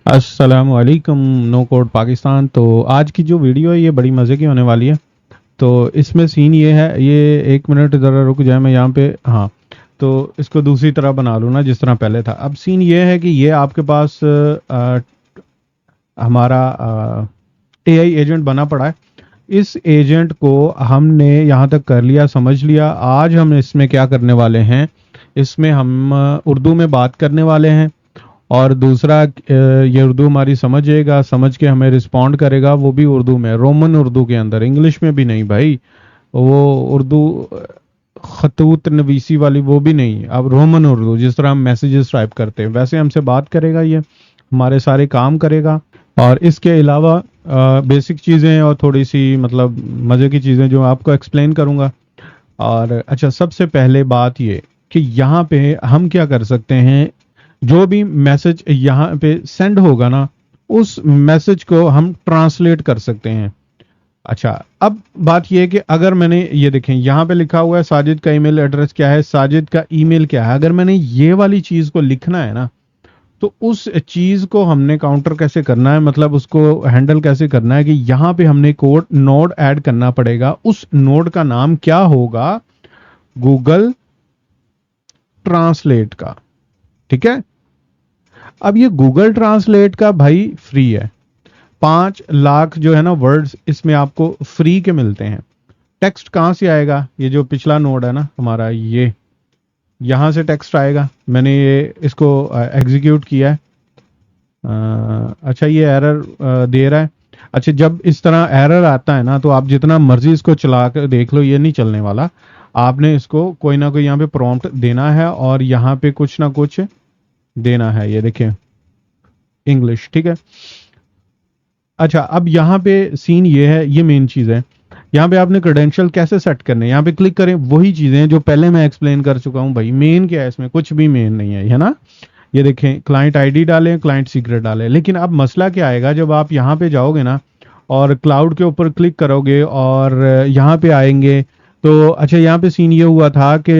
अस्सलामु अलैकुम। No code Pakistan. तो आज की जो वीडियो है ये बड़ी मज़े की होने वाली है। तो इसमें सीन ये है, ये एक मिनट ज़रा रुक जाए, मैं यहाँ पे हाँ, तो इसको दूसरी तरह बना लूँ ना जिस तरह पहले था। अब सीन ये है कि ये आपके पास हमारा एआई एजेंट बना पड़ा है। इस एजेंट को हमने यहाँ तक कर लिया, समझ लिया। आज हम इसमें क्या करने वाले हैं, इसमें हम उर्दू में बात करने वाले हैं। और दूसरा ये उर्दू हमारी समझेगा, समझ के हमें रिस्पॉन्ड करेगा, वो भी उर्दू में, रोमन उर्दू के अंदर, इंग्लिश में भी नहीं भाई। वो उर्दू खतूत नवीसी वाली वो भी नहीं, अब रोमन उर्दू जिस तरह हम मैसेजेस टाइप करते हैं वैसे हमसे बात करेगा। ये हमारे सारे काम करेगा। और इसके अलावा बेसिक चीज़ें और थोड़ी सी मतलब मज़े की चीज़ें जो आपको एक्सप्लेन करूँगा। और अच्छा, सबसे पहले बात ये कि यहाँ पे हम क्या कर सकते हैं, जो भी मैसेज यहाँ पे सेंड होगा ना, उस मैसेज को हम ट्रांसलेट कर सकते हैं। अच्छा, अब बात ये है कि अगर मैंने ये देखें यहाँ पे लिखा हुआ है साजिद का ईमेल एड्रेस क्या है, साजिद का ईमेल क्या है। अगर मैंने ये वाली चीज को लिखना है ना, तो उस चीज को हमने काउंटर कैसे करना है, मतलब उसको हैंडल कैसे करना है कि यहाँ पे हमने कोड नोड ऐड करना पड़ेगा। उस नोड का नाम क्या होगा, गूगल ट्रांसलेट का। ठीक है। अब ये गूगल ट्रांसलेट का भाई फ्री है। 5 लाख जो है ना वर्ड्स इसमें आपको फ्री के मिलते हैं। टेक्स्ट कहाँ से आएगा, ये जो पिछला नोड है ना हमारा, ये यहाँ से टेक्स्ट आएगा। मैंने ये इसको एग्जीक्यूट किया है। अच्छा, ये एरर दे रहा है। अच्छा, जब इस तरह एरर आता है ना, तो आप जितना मर्जी इसको चला कर देख लो, ये नहीं चलने वाला। आपने इसको कोई ना कोई यहाँ पे प्रॉम्प्ट देना है और यहाँ पे कुछ ना कुछ देना है। ये देखिए, इंग्लिश। ठीक है। अच्छा, अब यहाँ पे सीन ये है, ये मेन चीज़ है। यहाँ पे आपने क्रेडेंशियल कैसे सेट करने हैं, यहाँ पे क्लिक करें। वही चीज़ें जो पहले मैं एक्सप्लेन कर चुका हूँ भाई। मेन क्या है इसमें, कुछ भी मेन नहीं है ना। ये देखें, क्लाइंट आईडी डालें, क्लाइंट सीक्रेट डालें। लेकिन अब मसला क्या आएगा, जब आप यहाँ पे जाओगे ना और क्लाउड के ऊपर क्लिक करोगे और यहाँ पे आएंगे, तो अच्छा, यहाँ पे सीन ये हुआ था कि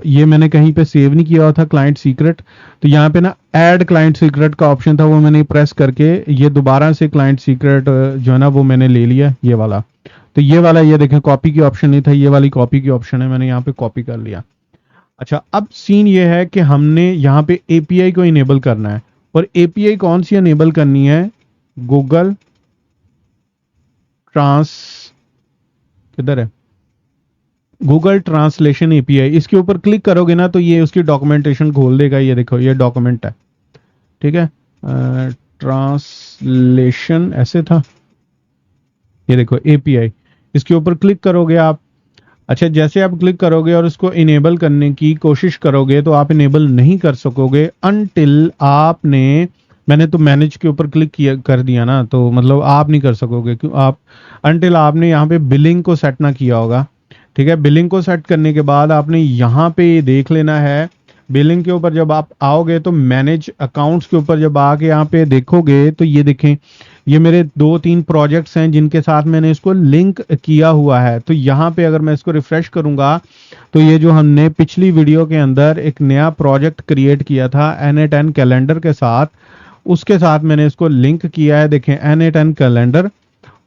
ये मैंने कहीं पे सेव नहीं किया हुआ था क्लाइंट सीक्रेट। तो यहाँ पे ना ऐड क्लाइंट सीक्रेट का ऑप्शन था, वो मैंने प्रेस करके ये दोबारा से क्लाइंट सीक्रेट जो है ना वो मैंने ले लिया, ये वाला। तो ये वाला, ये देखें, कॉपी की ऑप्शन नहीं था, ये वाली कॉपी की ऑप्शन है, मैंने यहाँ पे कॉपी कर लिया। अच्छा, अब सीन ये है कि हमने यहाँ पे एपीआई को इनेबल करना है। और एपीआई कौन सी इनेबल करनी है, गूगल ट्रांस, किधर है, गूगल ट्रांसलेशन एपीआई। इसके ऊपर क्लिक करोगे ना तो ये उसकी डॉक्यूमेंटेशन खोल देगा। ये देखो, ये डॉक्यूमेंट है। ठीक है। ट्रांसलेशन ऐसे था, ये देखो एपीआई। इसके ऊपर क्लिक करोगे आप। अच्छा, जैसे आप क्लिक करोगे और इसको इनेबल करने की कोशिश करोगे तो आप इनेबल नहीं कर सकोगे अनटिल आपने, मैंने तो मैनेज के ऊपर क्लिक किया कर दिया ना, तो मतलब आप नहीं कर सकोगे। क्यों, आप अनटिल आपने यहाँ पे बिलिंग को सेट ना किया होगा। ठीक है। बिलिंग को सेट करने के बाद आपने यहाँ पे देख लेना है। बिलिंग के ऊपर जब आप आओगे तो मैनेज अकाउंट्स के ऊपर जब आके यहाँ पे देखोगे तो ये देखें, ये मेरे 2-3 प्रोजेक्ट्स हैं जिनके साथ मैंने इसको लिंक किया हुआ है। तो यहाँ पे अगर मैं इसको रिफ्रेश करूंगा तो ये जो हमने पिछली वीडियो के अंदर एक नया प्रोजेक्ट क्रिएट किया था N8N कैलेंडर के साथ, उसके साथ मैंने इसको लिंक किया है। देखें, N8N कैलेंडर,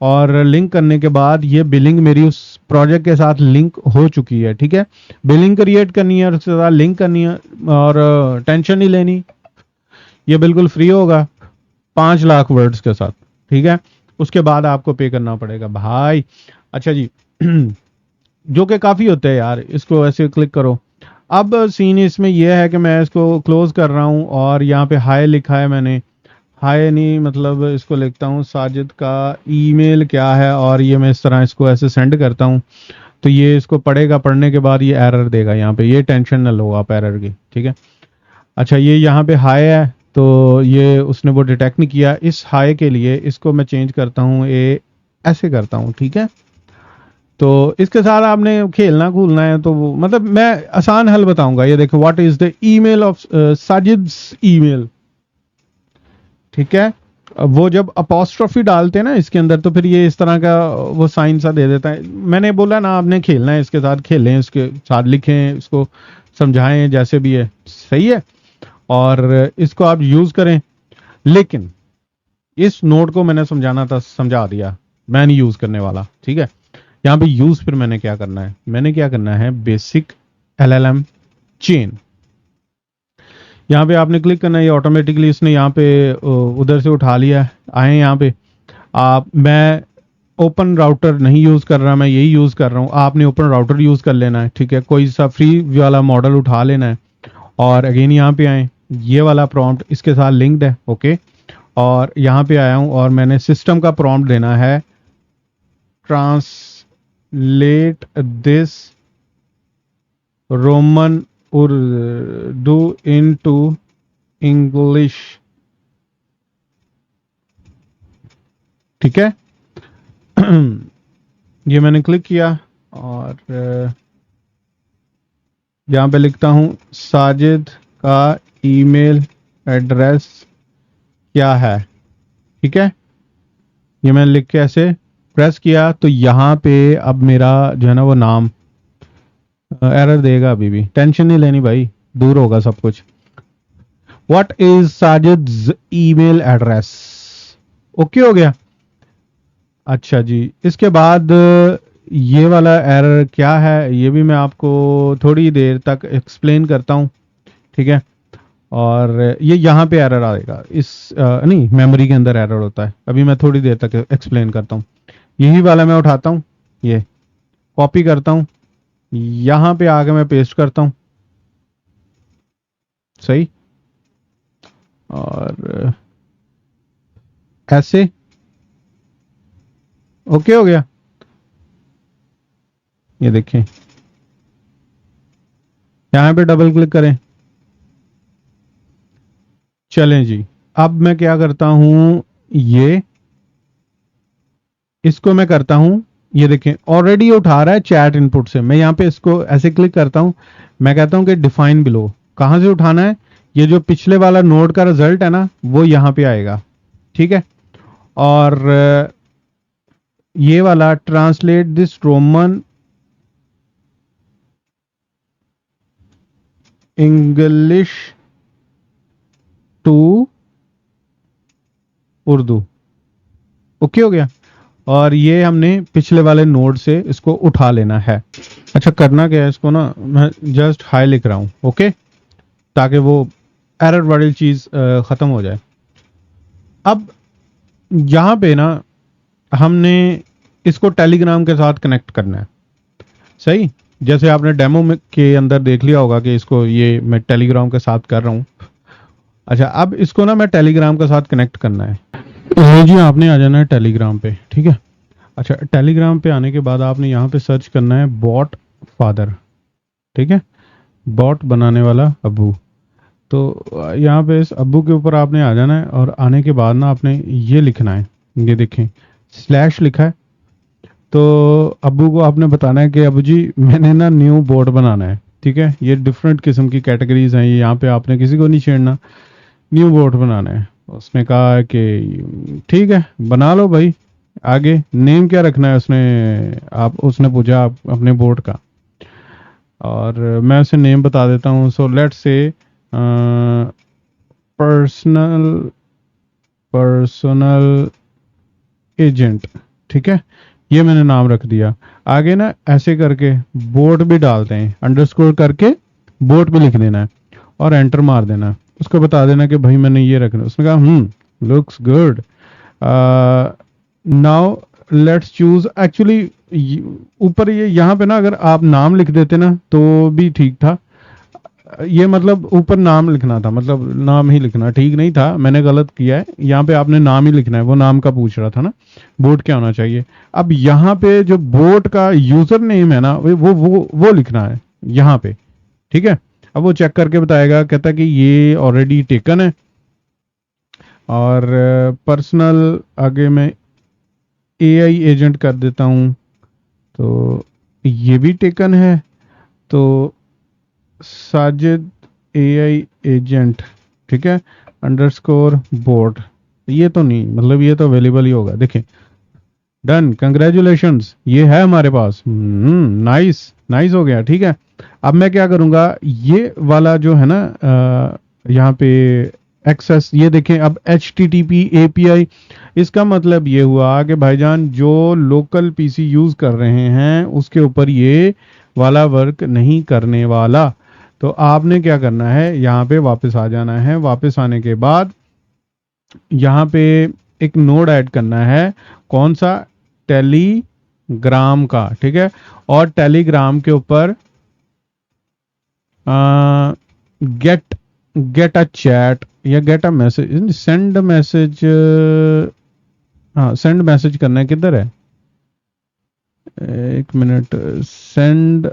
और लिंक करने के बाद ये बिलिंग मेरी उस प्रोजेक्ट के साथ लिंक हो चुकी है। ठीक है। बिलिंग क्रिएट करनी है और उसके साथ लिंक करनी है, और टेंशन नहीं लेनी, ये बिल्कुल फ्री होगा 5 लाख वर्ड्स के साथ। ठीक है। उसके बाद आपको पे करना पड़ेगा भाई। अच्छा जी, जो कि काफ़ी होते हैं यार। इसको ऐसे क्लिक करो। अब सीन इसमें यह है कि मैं इसको क्लोज कर रहा हूँ और यहाँ पे हाय लिखा है मैंने। हाय नहीं, मतलब इसको लिखता हूँ साजिद का ईमेल क्या है, और ये मैं इस तरह इसको ऐसे सेंड करता हूँ। तो ये इसको पढ़ेगा, पढ़ने के बाद ये एरर देगा यहाँ पे। ये टेंशन न लो आप एरर की। ठीक है। अच्छा, ये यहाँ पे हाय है, तो ये उसने वो डिटेक्ट नहीं किया। इस हाय के लिए इसको मैं चेंज करता हूँ, ये ऐसे करता हूँ। ठीक है। तो इसके साथ आपने खेलना कूलना है, तो मतलब मैं आसान हल बताऊंगा। ये देखो, what is the email of Sajid's email. ठीक है। अब वो जब अपोस्ट्रोफी डालते हैं ना इसके अंदर, तो फिर ये इस तरह का वो साइन सा दे देता है। मैंने बोला ना, आपने खेलना है इसके साथ, खेलें इसके साथ, लिखें इसको, समझाएं जैसे भी है, सही है। और इसको आप यूज करें। लेकिन इस नोड को मैंने समझाना था, समझा दिया, मैं नहीं यूज करने वाला, ठीक है। यहाँ पे यूज फिर मैंने क्या करना है, मैंने क्या करना है, बेसिक LLM चेन। यहाँ पे आपने क्लिक करना है, ये ऑटोमेटिकली इसने यहाँ पे उधर से उठा लिया है। आए यहाँ पे आप, मैं ओपन राउटर नहीं यूज कर रहा, मैं यही यूज कर रहा हूँ, आपने ओपन राउटर यूज कर लेना है, ठीक है। कोई सा फ्री वाला मॉडल उठा लेना है और अगेन यहाँ पे आए, ये वाला प्रॉम्प्ट इसके साथ लिंक्ड है, ओके। और यहाँ पे आया हूँ और मैंने सिस्टम का प्रॉम्प्ट देना है, translate this Roman Urdu into English, ठीक है। ये मैंने क्लिक किया और यहाँ पे लिखता हूँ साजिद का ईमेल एड्रेस क्या है, ठीक है। ये मैंने लिख के ऐसे प्रेस किया तो यहाँ पे अब मेरा जो है ना वो नाम एरर देगा, अभी भी टेंशन नहीं लेनी भाई, दूर होगा सब कुछ। What is Sajid email address, okay हो गया। अच्छा जी, इसके बाद ये वाला एरर क्या है ये भी मैं आपको थोड़ी देर तक एक्सप्लेन करता हूँ, ठीक है। और ये यहाँ पे एरर आएगा, इस नहीं, मेमोरी के अंदर एरर होता है, अभी मैं थोड़ी देर तक एक्सप्लेन करता हूँ। यही वाला मैं उठाता हूँ, ये कॉपी करता हूँ, यहाँ पे आके मैं पेस्ट करता हूँ, सही। और ऐसे ओके हो गया। ये देखें, यहाँ पे डबल क्लिक करें, चलें जी। अब मैं क्या करता हूं, ये इसको मैं करता हूं, ये देखें ऑलरेडी उठा रहा है चैट इनपुट से। मैं यहाँ पे इसको ऐसे क्लिक करता हूं, मैं कहता हूं कि डिफाइन बिलो, कहां से उठाना है, ये जो पिछले वाला नोड का रिजल्ट है ना वो यहाँ पे आएगा, ठीक है। और ये वाला translate this Roman English to Urdu, okay हो गया। और ये हमने पिछले वाले नोड से इसको उठा लेना है। अच्छा, करना क्या है, इसको ना मैं जस्ट हाई लिख रहा हूं, ओके, ताकि वो एरर वाली चीज खत्म हो जाए। अब यहां पे ना हमने इसको टेलीग्राम के साथ कनेक्ट करना है, सही। जैसे आपने डेमो में के अंदर देख लिया होगा कि इसको ये मैं टेलीग्राम के साथ कर रहा हूं। अच्छा, अब इसको ना मैं टेलीग्राम के साथ कनेक्ट करना है। ये जी आपने आ जाना है टेलीग्राम पे, ठीक है। अच्छा, टेलीग्राम पे आने के बाद आपने यहाँ पे सर्च करना है बॉट फादर, ठीक है, बॉट बनाने वाला अब्बू। तो यहाँ पे इस अब्बू के ऊपर आपने आ जाना है और आने के बाद ना आपने ये लिखना है, ये देखें स्लैश लिखा है। तो अब्बू को आपने बताना है कि अब्बू जी मैंने ना न्यू बॉट बनाना है, ठीक है। ये डिफरेंट किस्म की कैटेगरीज हैं, ये यहाँ पे आपने किसी को नहीं छेड़ना, न्यू बॉट बनाना है। उसने कहा कि ठीक है बना लो भाई, आगे नेम क्या रखना है उसने पूछा आप अपने बोर्ड का, और मैं उसे नेम बता देता हूँ। So let's say personal agent, ठीक है, ये मैंने नाम रख दिया। आगे ना ऐसे करके बोर्ड भी डालते हैं, अंडरस्कोर करके बोर्ड पे लिख देना है और एंटर मार देना है। उसको बता देना कि भाई मैंने ये रखना। उसने कहा looks good, now let's choose. Actually ऊपर ये यहाँ पे ना अगर आप नाम लिख देते ना तो भी ठीक था, ये मतलब ऊपर नाम लिखना था, मतलब नाम ही लिखना ठीक नहीं था, मैंने गलत किया है। यहाँ पे आपने नाम ही लिखना है, वो नाम का पूछ रहा था ना, बोट क्या होना चाहिए। अब यहाँ पे जो बोट का यूजर नेम है ना वो लिखना है यहाँ पे, ठीक है। अब वो चेक करके बताएगा, कहता है कि ये ऑलरेडी टेकन है। और पर्सनल आगे मैं AI एजेंट कर देता हूँ, तो ये भी टेकन है। तो साजिद AI एजेंट, ठीक है, अंडरस्कोर बोर्ड, ये तो नहीं, मतलब ये तो अवेलेबल ही होगा। देखें डन, कंग्रेचुलेशंस, ये है हमारे पास। नाइस नाइस हो गया, ठीक है। अब मैं क्या करूंगा, ये वाला जो है ना यहाँ पे एक्सेस, ये देखें अब HTTP API, इसका मतलब ये हुआ कि भाईजान जो लोकल पीसी यूज कर रहे हैं उसके ऊपर ये वाला वर्क नहीं करने वाला। तो आपने क्या करना है, यहाँ पे वापस आ जाना है। वापस आने के बाद यहाँ पे एक नोड ऐड करना है, कौन सा, टेलीग्राम का, ठीक है। और टेलीग्राम के ऊपर गेट गेट अ चैट या get a message, send message, हाँ सेंड मैसेज करना है, किधर है, एक minute, send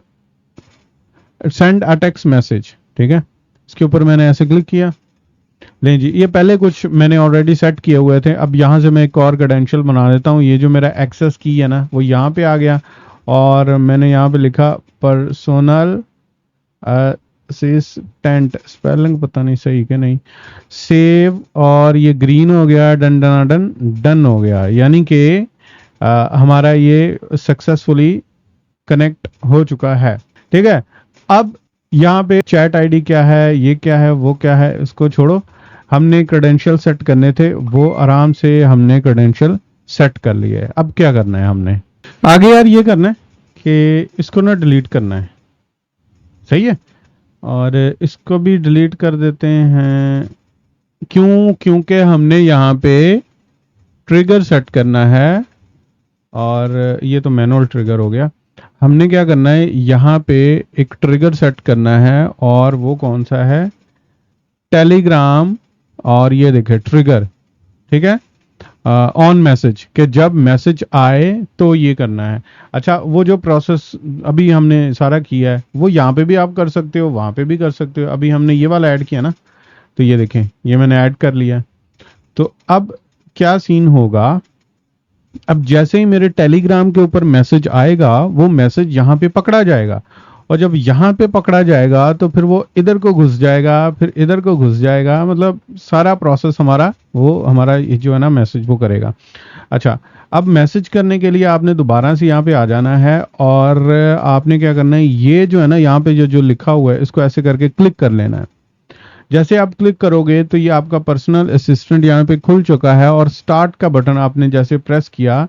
send a text message, ठीक है। इसके ऊपर मैंने ऐसे क्लिक किया, नहीं जी ये पहले कुछ मैंने ऑलरेडी सेट किए हुए थे। अब यहाँ से मैं एक और क्रेडेंशियल बना देता हूँ। ये जो मेरा एक्सेस की है ना वो यहाँ पे आ गया, और मैंने यहाँ पे लिखा पर्सोनल असिस्टेंट, स्पेलिंग पता नहीं सही कि नहीं, सेव, और ये ग्रीन हो गया, डन डन डन डन हो गया, यानी कि हमारा ये सक्सेसफुली कनेक्ट हो चुका है, ठीक है। अब यहाँ पे चैट आईडी क्या है, ये क्या है, वो क्या है, इसको छोड़ो। हमने क्रेडेंशियल सेट करने थे, वो आराम से हमने क्रेडेंशियल सेट कर लिए है। अब क्या करना है हमने आगे, यार ये करना है कि इसको ना डिलीट करना है, सही है। और इसको भी डिलीट कर देते हैं, क्यों, क्योंकि हमने यहाँ पे ट्रिगर सेट करना है, और ये तो मैनुअल ट्रिगर हो गया। हमने क्या करना है, यहाँ पे एक ट्रिगर सेट करना है, और वो कौन सा है, टेलीग्राम, और ये देखे ट्रिगर, ठीक है, ऑन मैसेज, कि जब मैसेज आए तो ये करना है। अच्छा वो जो प्रोसेस अभी हमने सारा किया है वो यहाँ पे भी आप कर सकते हो, वहां पे भी कर सकते हो। अभी हमने ये वाला ऐड किया ना, तो ये देखें ये मैंने ऐड कर लिया। तो अब क्या सीन होगा, अब जैसे ही मेरे टेलीग्राम के ऊपर मैसेज आएगा वो मैसेज यहाँ पे पकड़ा जाएगा, और जब यहाँ पे पकड़ा जाएगा तो फिर वो इधर को घुस जाएगा, फिर इधर को घुस जाएगा, मतलब सारा प्रोसेस हमारा, वो हमारा ये जो है ना मैसेज वो करेगा। अच्छा अब मैसेज करने के लिए आपने दोबारा से यहाँ पे आ जाना है, और आपने क्या करना है, ये जो है ना यहाँ पे जो जो लिखा हुआ है इसको ऐसे करके क्लिक कर लेना है। जैसे आप क्लिक करोगे तो ये आपका पर्सनल असिस्टेंट यहाँ पे खुल चुका है, और स्टार्ट का बटन आपने जैसे प्रेस किया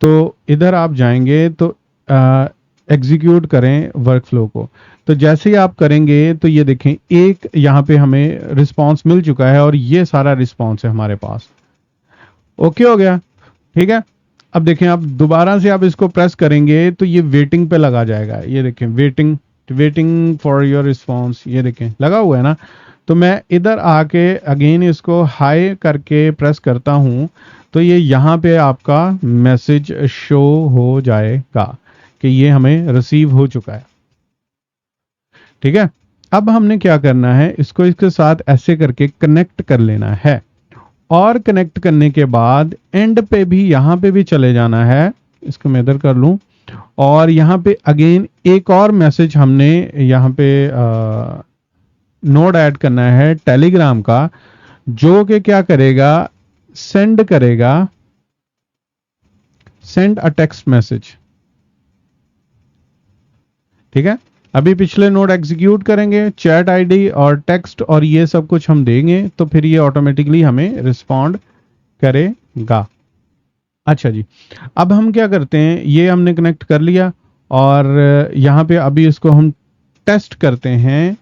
तो इधर आप जाएंगे तो एग्जीक्यूट करें वर्कफ्लो को। तो जैसे ही आप करेंगे तो ये देखें एक यहाँ पे हमें रिस्पांस मिल चुका है, और ये सारा रिस्पांस है हमारे पास, ओके हो गया, ठीक है। अब देखें आप दोबारा से आप इसको प्रेस करेंगे तो ये वेटिंग पे लगा जाएगा, ये देखें waiting, waiting for your response, ये देखें लगा हुआ है ना। तो मैं इधर आके अगेन इसको हाई करके प्रेस करता हूं, तो ये यहाँ पे आपका मैसेज शो हो जाएगा कि ये हमें रिसीव हो चुका है, ठीक है। अब हमने क्या करना है, इसको इसके साथ ऐसे करके कनेक्ट कर लेना है, और कनेक्ट करने के बाद एंड पे भी यहाँ पे भी चले जाना है। इसको मैं इधर कर लूं, और यहाँ पे अगेन एक और मैसेज हमने यहाँ पे नोड ऐड करना है टेलीग्राम का, जो कि क्या करेगा, सेंड करेगा, सेंड अ टेक्स्ट मैसेज, ठीक है। अभी पिछले नोड एग्जीक्यूट करेंगे, चैट आईडी और टेक्स्ट और ये सब कुछ हम देंगे, तो फिर ये ऑटोमेटिकली हमें रिस्पॉन्ड करेगा। अच्छा जी, अब हम क्या करते हैं, ये हमने कनेक्ट कर लिया, और यहाँ पे अभी इसको हम टेस्ट करते हैं।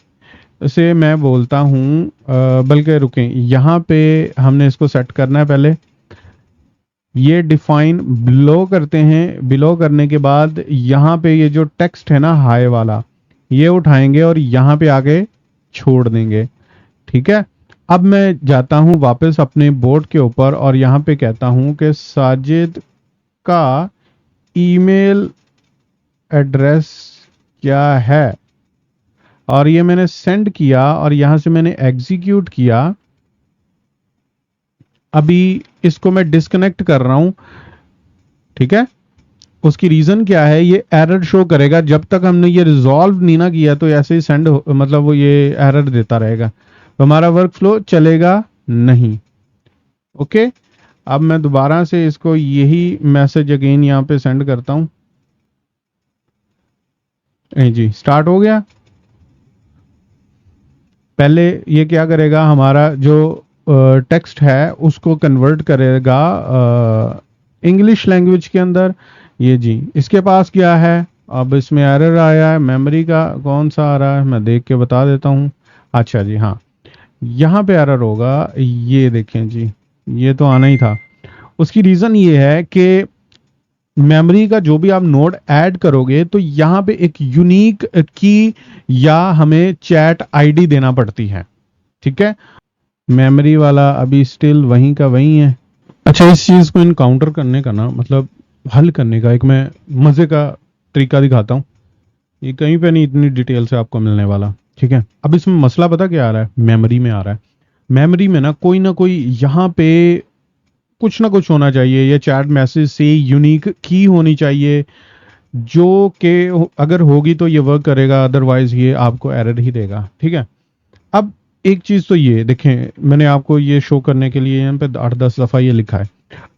इसे मैं बोलता हूँ, बल्कि रुकें, यहाँ पे हमने इसको सेट करना है पहले, ये डिफाइन बिलो करते हैं। बिलो करने के बाद यहाँ पे ये जो टेक्स्ट है ना हाई वाला, ये उठाएंगे और यहाँ पे आके छोड़ देंगे, ठीक है। अब मैं जाता हूँ वापस अपने बोर्ड के ऊपर, और यहाँ पे कहता हूँ कि साजिद का ईमेल एड्रेस क्या है, और ये मैंने सेंड किया, और यहां से मैंने एग्जीक्यूट किया। अभी इसको मैं डिस्कनेक्ट कर रहा हूं, ठीक है। उसकी रीजन क्या है, ये एरर शो करेगा जब तक हमने ये रिजॉल्व नहीं ना किया, तो ऐसे ही सेंड मतलब वो ये एरर देता रहेगा, तो हमारा वर्क फ्लो चलेगा नहीं, ओके। अब मैं दोबारा से इसको यही मैसेज अगेन यहाँ पे सेंड करता हूं, जी स्टार्ट हो गया। पहले ये क्या करेगा, हमारा जो टेक्स्ट है उसको कन्वर्ट करेगा इंग्लिश लैंग्वेज के अंदर। ये जी इसके पास क्या है, अब इसमें एरर आया है, मेमोरी का कौन सा आ रहा है मैं देख के बता देता हूँ। अच्छा जी हाँ, यहाँ पे एरर होगा, ये देखें जी, ये तो आना ही था। उसकी रीज़न ये है कि मेमोरी का जो भी आप नोड ऐड करोगे तो यहाँ पे एक यूनिक की या हमें चैट आईडी देना पड़ती है, ठीक है। मेमोरी वाला अभी स्टिल वहीं का वहीं है। अच्छा, इस चीज़ को इनकाउंटर करने का ना, मतलब हल करने का एक मैं मज़े का तरीका दिखाता हूँ। ये कहीं पे नहीं इतनी डिटेल से आपको मिलने वाला, ठीक है। अब इसमें मसला पता क्या आ रहा है, मेमोरी में आ रहा है। मेमोरी में ना कोई यहाँ पे कुछ ना कुछ होना चाहिए, या चैट मैसेज से यूनिक की होनी चाहिए, जो कि अगर होगी तो ये वर्क करेगा, अदरवाइज ये आपको एरर ही देगा, ठीक है। अब एक चीज तो ये देखें, मैंने आपको ये शो करने के लिए यहाँ पे 8-10 दफा ये लिखा है।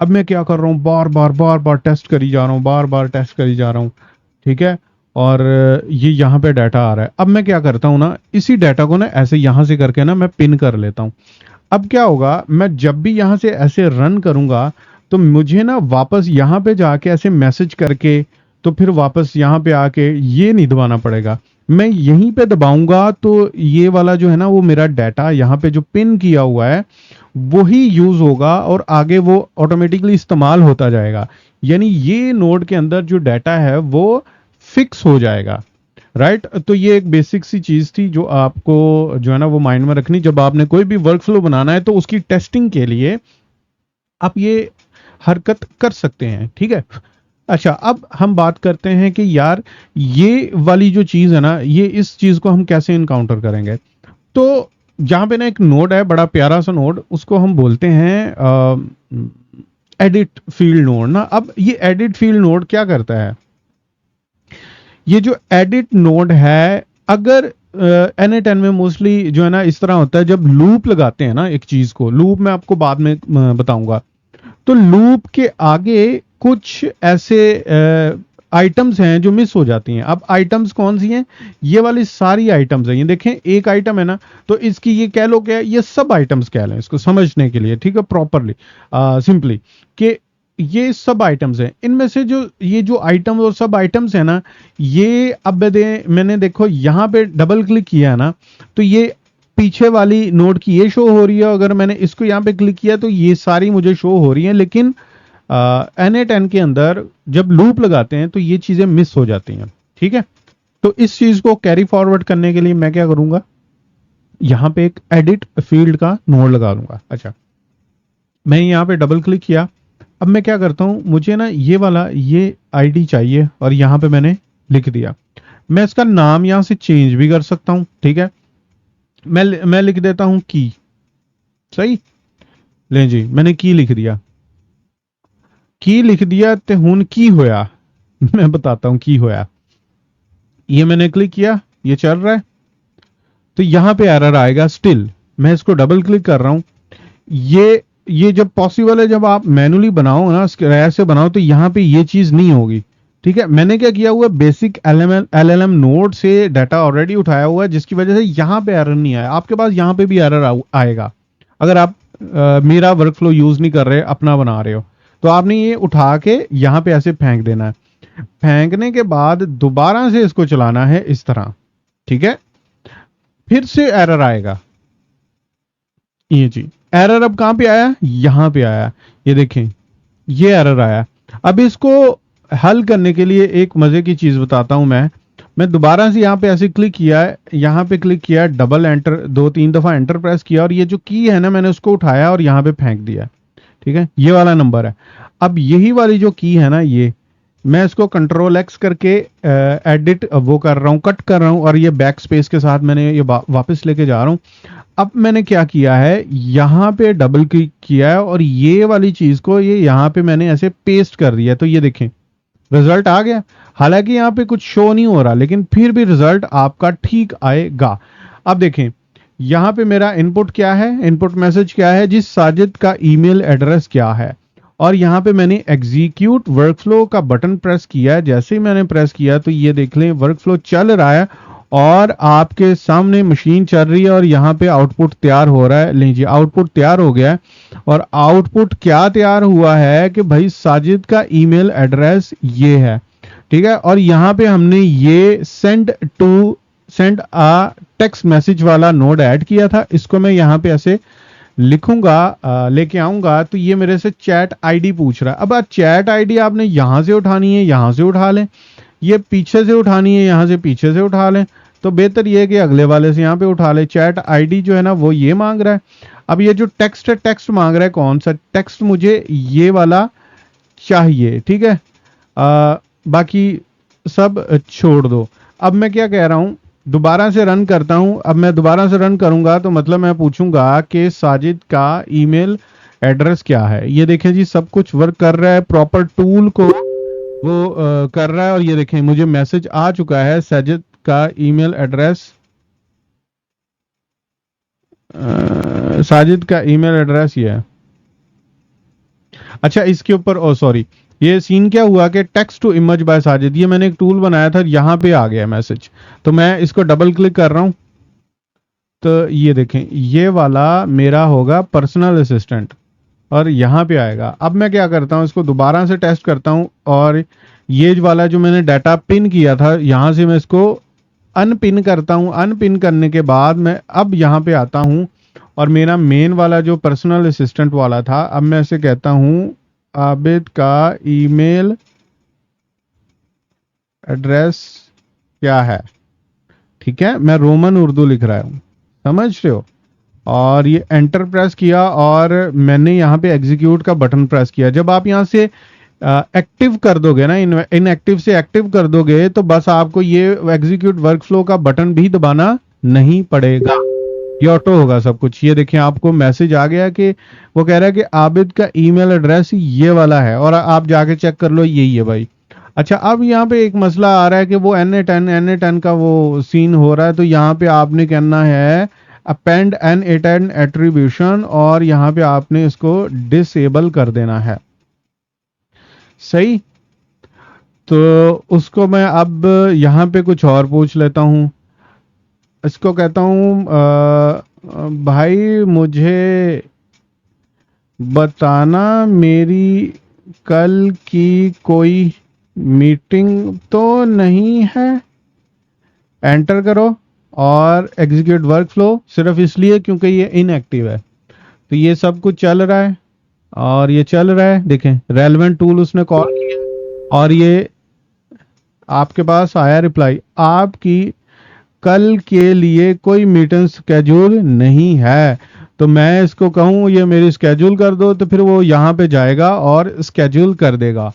अब मैं क्या कर रहा हूँ, बार बार टेस्ट करी जा रहा हूँ, बार बार टेस्ट करी जा रहा हूँ, ठीक है। और ये यहाँ पे डाटा आ रहा है। अब मैं क्या करता हूँ ना, इसी डाटा को ना ऐसे यहाँ से करके ना मैं पिन कर लेता हूँ। अब क्या होगा, मैं जब भी यहाँ से ऐसे रन करूंगा तो मुझे ना वापस यहाँ पे जाके ऐसे मैसेज करके तो फिर वापस यहाँ पे आके ये नहीं दबाना पड़ेगा। मैं यहीं पे दबाऊंगा तो ये वाला जो है ना, वो मेरा डाटा यहाँ पे जो पिन किया हुआ है वही यूज होगा और आगे वो ऑटोमेटिकली इस्तेमाल होता जाएगा। यानी ये नोड के अंदर जो डाटा है वो फिक्स हो जाएगा, राइट। तो ये एक बेसिक सी चीज थी जो आपको जो है ना वो माइंड में रखनी, जब आपने कोई भी वर्क फ्लो बनाना है तो उसकी टेस्टिंग के लिए आप ये हरकत कर सकते हैं, ठीक है। अच्छा, अब हम बात करते हैं कि यार ये वाली जो चीज है ना, ये इस चीज को हम कैसे इनकाउंटर करेंगे। तो जहां पे ना एक नोड है, बड़ा प्यारा सा नोड, उसको हम बोलते हैं एडिट फील्ड नोड ना। अब ये एडिट फील्ड नोड क्या करता है, ये जो एडिट नोड है, अगर N8N में मोस्टली जो है ना इस तरह होता है, जब लूप लगाते हैं ना एक चीज को, लूप मैं आपको बाद में बताऊंगा, तो लूप के आगे कुछ ऐसे आइटम्स हैं जो मिस हो जाती हैं। अब आइटम्स कौन सी हैं, ये वाली सारी आइटम्स हैं। ये देखें, एक आइटम है ना, तो इसकी ये कह लो क्या, ये सब आइटम्स कह लें इसको समझने के लिए, ठीक है, प्रॉपरली सिंपली, कि ये सब आइटम्स हैं। इनमें से जो ये जो आइटम और सब आइटम्स है ना, ये अब मैंने देखो यहाँ पे डबल क्लिक किया है ना, तो ये पीछे वाली नोड की ये शो हो रही है। अगर मैंने इसको यहाँ पे क्लिक किया तो ये सारी मुझे शो हो रही हैं, लेकिन N8N के अंदर जब लूप लगाते हैं तो ये चीजें मिस हो जाती हैं, ठीक है। तो इस चीज को कैरी फॉरवर्ड करने के लिए मैं क्या करूंगा, यहाँ पे एक एडिट फील्ड का नोड लगा दूंगा। अच्छा, मैं यहाँ पे डबल क्लिक किया, अब मैं क्या करता हूं, मुझे ना ये वाला ये आईडी चाहिए और यहां पे मैंने लिख दिया। मैं इसका नाम यहां से चेंज भी कर सकता हूं, ठीक है। मैं लिख देता हूं की, सही, ले जी, मैंने की लिख दिया। की लिख दिया ते हुन की होया मैं बताता हूं की होया। ये मैंने क्लिक किया, ये चल रहा है, तो यहां पे एरर आएगा स्टिल। मैं इसको डबल क्लिक कर रहा हूं, ये जब पॉसिबल है, जब आप मैनुअली बनाओ ना, ऐसे बनाओ, तो यहाँ पे ये चीज नहीं होगी, ठीक है। मैंने क्या किया हुआ, बेसिक LLM नोड से डाटा ऑलरेडी उठाया हुआ है, जिसकी वजह से यहाँ पे एरर नहीं आया। आपके पास यहाँ पे भी एरर आएगा अगर आप मेरा वर्कफ्लो यूज नहीं कर रहे, अपना बना रहे हो, तो आपने ये उठा के यहाँ पे ऐसे फेंक देना है। फेंकने के बाद दोबारा से इसको चलाना है इस तरह, ठीक है, फिर से एरर आएगा। ये जी एरर अब कहां पे आया, यहां पे आया, ये देखें, ये एरर आया। अब इसको हल करने के लिए एक मजे की चीज बताता हूं मैं दोबारा से यहां पे ऐसे क्लिक किया है, यहां पे क्लिक किया, डबल एंटर 2-3 दफा एंटर प्रेस किया, और ये जो की है ना, मैंने उसको उठाया और यहां पे फेंक दिया, ठीक है। ये वाला नंबर है। अब यही वाली जो की है ना, ये मैं इसको कंट्रोल X करके एडिट वो कर रहा हूँ, कट कर रहा हूँ, और ये बैक स्पेस के साथ मैंने ये वापस लेके जा रहा हूँ। अब मैंने क्या किया है, यहाँ पे डबल क्लिक किया है और ये वाली चीज को ये यहाँ पे मैंने ऐसे पेस्ट कर दिया, तो ये देखें रिजल्ट आ गया। हालांकि यहाँ पे कुछ शो नहीं हो रहा, लेकिन फिर भी रिजल्ट आपका ठीक आएगा। अब देखें यहाँ पे मेरा इनपुट क्या है, इनपुट मैसेज क्या है जी, साजिद का ईमेल एड्रेस क्या है, और यहाँ पे मैंने एग्जीक्यूट वर्कफ्लो का बटन प्रेस किया है। जैसे ही मैंने प्रेस किया तो ये देख लें वर्कफ्लो चल रहा है, और आपके सामने मशीन चल रही है और यहाँ पे आउटपुट तैयार हो रहा है। लीजिए आउटपुट तैयार हो गया है। और आउटपुट क्या तैयार हुआ है कि भाई साजिद का ईमेल एड्रेस ये है, ठीक है। और यहाँ पे हमने ये सेंड अ टेक्स्ट मैसेज वाला नोड ऐड किया था। इसको मैं यहाँ पे ऐसे लिखूंगा, लेके आऊंगा तो ये मेरे से चैट आईडी पूछ रहा है। अब चैट आईडी आपने यहां से उठानी है, यहां से उठा लें, ये पीछे से उठानी है, यहां से पीछे से उठा लें, तो बेहतर ये है कि अगले वाले से यहाँ पे उठा ले। चैट आईडी जो है ना वो ये मांग रहा है। अब ये जो टेक्स्ट है, टेक्स्ट मांग रहा है कौन सा टेक्स्ट, मुझे ये वाला चाहिए, ठीक है। बाकी सब छोड़ दो। अब मैं क्या कह रहा हूं, दोबारा से रन करता हूं। अब मैं दोबारा से रन करूंगा तो मतलब मैं पूछूंगा कि साजिद का ईमेल एड्रेस क्या है। ये देखें जी सब कुछ वर्क कर रहा है, प्रॉपर टूल को वो कर रहा है। और ये देखें मुझे मैसेज आ चुका है, साजिद का ईमेल एड्रेस, साजिद का ईमेल एड्रेस ये है। अच्छा इसके ऊपर ओ सॉरी, ये सीन क्या हुआ कि text to image by Sajid, ये मैंने एक टूल बनाया था, यहाँ पे आ गया मैसेज। तो मैं इसको डबल क्लिक कर रहा हूं तो ये देखें ये वाला मेरा होगा पर्सनल असिस्टेंट और यहाँ पे आएगा। अब मैं क्या करता हूँ, इसको दोबारा से टेस्ट करता हूँ और ये वाला जो मैंने डाटा पिन किया था यहाँ से मैं इसको अनपिन करता हूँ। अनपिन करने के बाद मैं अब यहाँ पे आता हूँ और मेरा मेन वाला जो पर्सनल असिस्टेंट वाला था, अब मैं इसे कहता हूँ आबिद का ईमेल एड्रेस क्या है, ठीक है। मैं रोमन उर्दू लिख रहा हूँ, समझ रहे हो। और ये एंटर प्रेस किया और मैंने यहाँ पे एग्जीक्यूट का बटन प्रेस किया। जब आप यहाँ से एक्टिव कर दोगे ना, इनएक्टिव से एक्टिव कर दोगे तो बस आपको ये एग्जीक्यूट वर्कफ्लो का बटन भी दबाना नहीं पड़ेगा, ये ऑटो होगा सब कुछ। ये देखें आपको मैसेज आ गया कि वो कह रहा है कि आबिद का ईमेल एड्रेस ये वाला है और आप जाके चेक कर लो यही है भाई। अच्छा अब यहाँ पे एक मसला आ रहा है कि वो NA10 का वो सीन हो रहा है, तो यहाँ पे आपने कहना है अपेंड NA10 एट्रीब्यूशन और यहाँ पे आपने इसको डिसेबल कर देना है, सही। तो उसको मैं अब यहाँ पे कुछ और पूछ लेता हूँ। इसको कहता हूँ भाई मुझे बताना मेरी कल की कोई मीटिंग तो नहीं है। एंटर करो और एग्जीक्यूट वर्कफ्लो, सिर्फ इसलिए क्योंकि ये इनएक्टिव है। तो ये सब कुछ चल रहा है और ये चल रहा है, देखें रेलेवेंट टूल उसने कॉल किया और ये आपके पास आया रिप्लाई, आपकी कल के लिए कोई मीटिंग स्केड्यूल नहीं है। तो मैं इसको कहूँ ये मेरी स्केड्यूल कर दो तो फिर वो यहाँ पे जाएगा और स्केड्यूल कर देगा।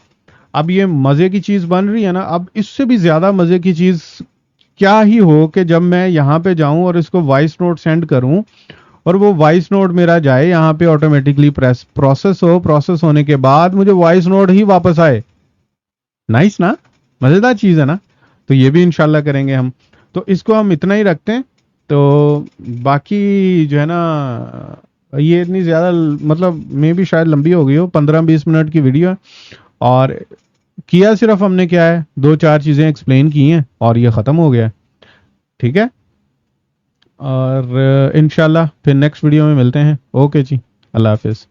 अब ये मजे की चीज बन रही है ना। अब इससे भी ज्यादा मजे की चीज क्या ही हो कि जब मैं यहाँ पे जाऊं और इसको वॉइस नोट सेंड करूं और वो वॉइस नोट मेरा जाए यहाँ पे ऑटोमेटिकली प्रोसेस हो, प्रोसेस होने के बाद मुझे वॉइस नोट ही वापस आए। नाइस ना, मजेदार चीज है ना। तो ये भी इंशाल्लाह करेंगे हम। तो इसको हम इतना ही रखते हैं। तो बाकी जो है ना ये इतनी ज्यादा मतलब मे भी शायद लंबी हो गई हो, 15-20 मिनट की वीडियो है। और किया सिर्फ हमने क्या है, 2-4 चीजें एक्सप्लेन की हैं और ये खत्म हो गया, ठीक है। और इंशाल्लाह फिर नेक्स्ट वीडियो में मिलते हैं। ओके जी, अल्लाह हाफिज।